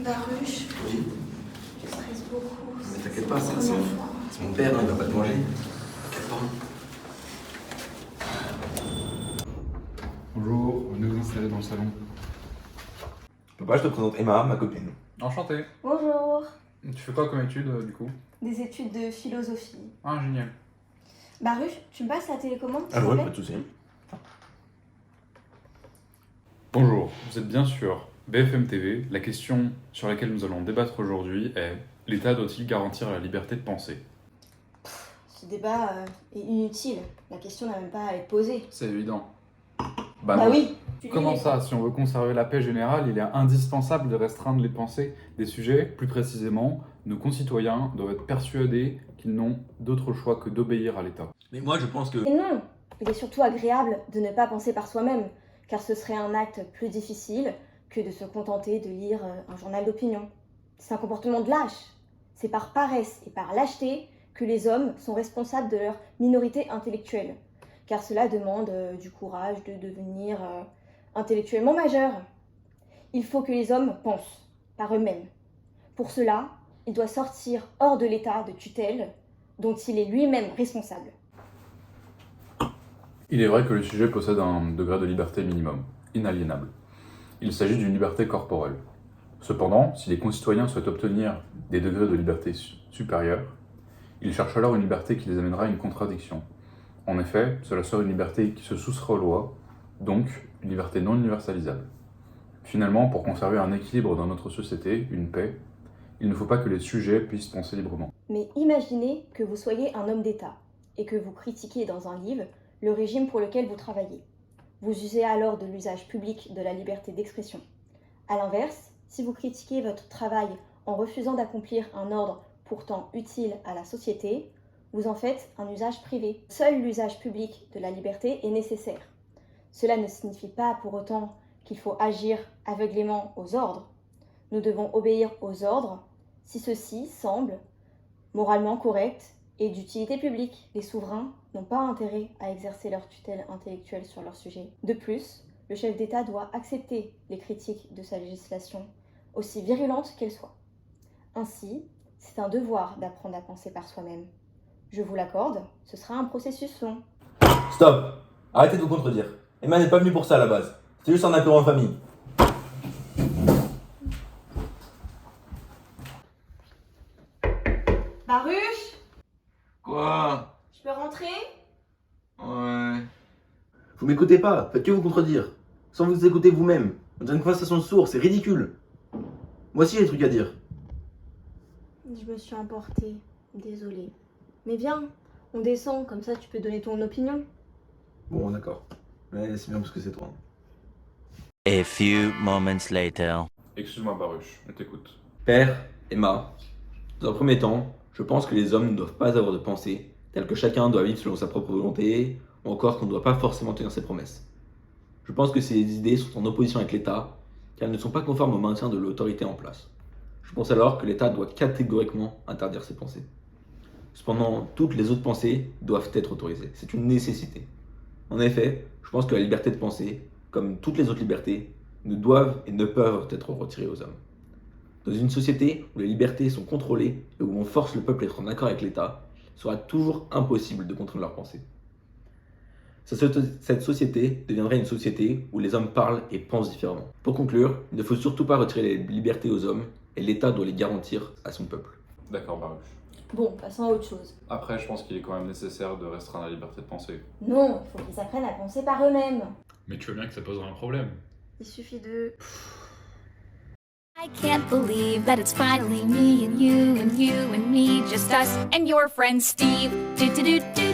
Baruch, Oui. je stresse beaucoup. Mais t'inquiète pas, c'est mon père, hein, il va pas te manger. T'inquiète pas. Bonjour, venez vous installer dans le salon. Papa, je te présente Emma, ma copine. Enchanté. Bonjour. Tu fais quoi comme étude du coup? Des études de philosophie. Ah, génial. Baruch, tu me passes la télécommande s'il Ah te ouais, plaît pas de soucis. Bonjour, vous êtes bien sûr BFM TV. La question sur laquelle nous allons débattre aujourd'hui est: l'État doit-il garantir la liberté de penser? Ce débat est inutile. La question n'a même pas à être posée. C'est évident. Bah non. oui. Comment ça? Si on veut conserver la paix générale, il est indispensable de restreindre les pensées des sujets. Plus précisément, nos concitoyens doivent être persuadés qu'ils n'ont d'autre choix que d'obéir à l'État. Mais moi, je pense que... Et non, il est surtout agréable de ne pas penser par soi-même, car ce serait un acte plus difficile que de se contenter de lire un journal d'opinion. C'est un comportement de lâche. C'est par paresse et par lâcheté que les hommes sont responsables de leur minorité intellectuelle, car cela demande du courage de devenir intellectuellement majeur. Il faut que les hommes pensent par eux-mêmes. Pour cela, il doit sortir hors de l'état de tutelle dont il est lui-même responsable. Il est vrai que le sujet possède un degré de liberté minimum, inaliénable. Il s'agit d'une liberté corporelle. Cependant, si les concitoyens souhaitent obtenir des degrés de liberté supérieurs, ils cherchent alors une liberté qui les amènera à une contradiction. En effet, cela serait une liberté qui se soustrait aux lois, donc une liberté non universalisable. Finalement, pour conserver un équilibre dans notre société, une paix, il ne faut pas que les sujets puissent penser librement. Mais imaginez que vous soyez un homme d'État et que vous critiquiez dans un livre le régime pour lequel vous travaillez. Vous usez alors de l'usage public de la liberté d'expression. A l'inverse, si vous critiquez votre travail en refusant d'accomplir un ordre pourtant utile à la société, vous en faites un usage privé. Seul l'usage public de la liberté est nécessaire. Cela ne signifie pas pour autant qu'il faut agir aveuglément aux ordres. Nous devons obéir aux ordres si ceux-ci semblent moralement corrects et d'utilité publique. Les souverains n'ont pas intérêt à exercer leur tutelle intellectuelle sur leur sujet. De plus, le chef d'État doit accepter les critiques de sa législation, aussi virulentes qu'elles soient. Ainsi, c'est un devoir d'apprendre à penser par soi-même. Je vous l'accorde, ce sera un processus long. Stop! Arrêtez de vous contredire. Emma n'est pas venue pour ça à la base. C'est juste un apéro en famille. Baruch, Quoi? je peux rentrer? Ouais. Vous m'écoutez pas, faites que vous contredire. Sans vous écouter vous-même. On dirait une conversation de sourds, c'est ridicule. Moi aussi j'ai des trucs à dire. Je me suis emportée, désolée. Mais viens, on descend, comme ça tu peux donner ton opinion. Bon, d'accord. Mais c'est bien parce que c'est toi. A few moments later. Excuse-moi Baruch, on t'écoute. Père, Emma, dans un premier temps, je pense que les hommes ne doivent pas avoir de pensée, telle que chacun doit vivre selon sa propre volonté, ou encore qu'on ne doit pas forcément tenir ses promesses. Je pense que ces idées sont en opposition avec l'État, car elles ne sont pas conformes au maintien de l'autorité en place. Je pense alors que l'État doit catégoriquement interdire ces pensées. Cependant, toutes les autres pensées doivent être autorisées. C'est une nécessité. En effet, je pense que la liberté de penser, comme toutes les autres libertés, ne doivent et ne peuvent être retirées aux hommes. Dans une société où les libertés sont contrôlées et où on force le peuple à être en accord avec l'État, il sera toujours impossible de contrôler leurs pensées. Cette société deviendrait une société où les hommes parlent et pensent différemment. Pour conclure, il ne faut surtout pas retirer les libertés aux hommes et l'État doit les garantir à son peuple. D'accord Baruch. Bon, passons à autre chose. Après, je pense qu'il est quand même nécessaire de restreindre la liberté de penser. Non, il faut qu'ils apprennent à penser par eux-mêmes. Mais tu veux bien que ça posera un problème. Il suffit de... I can't believe that it's finally me and you and you and me, just us and your friend Steve. Do do do do.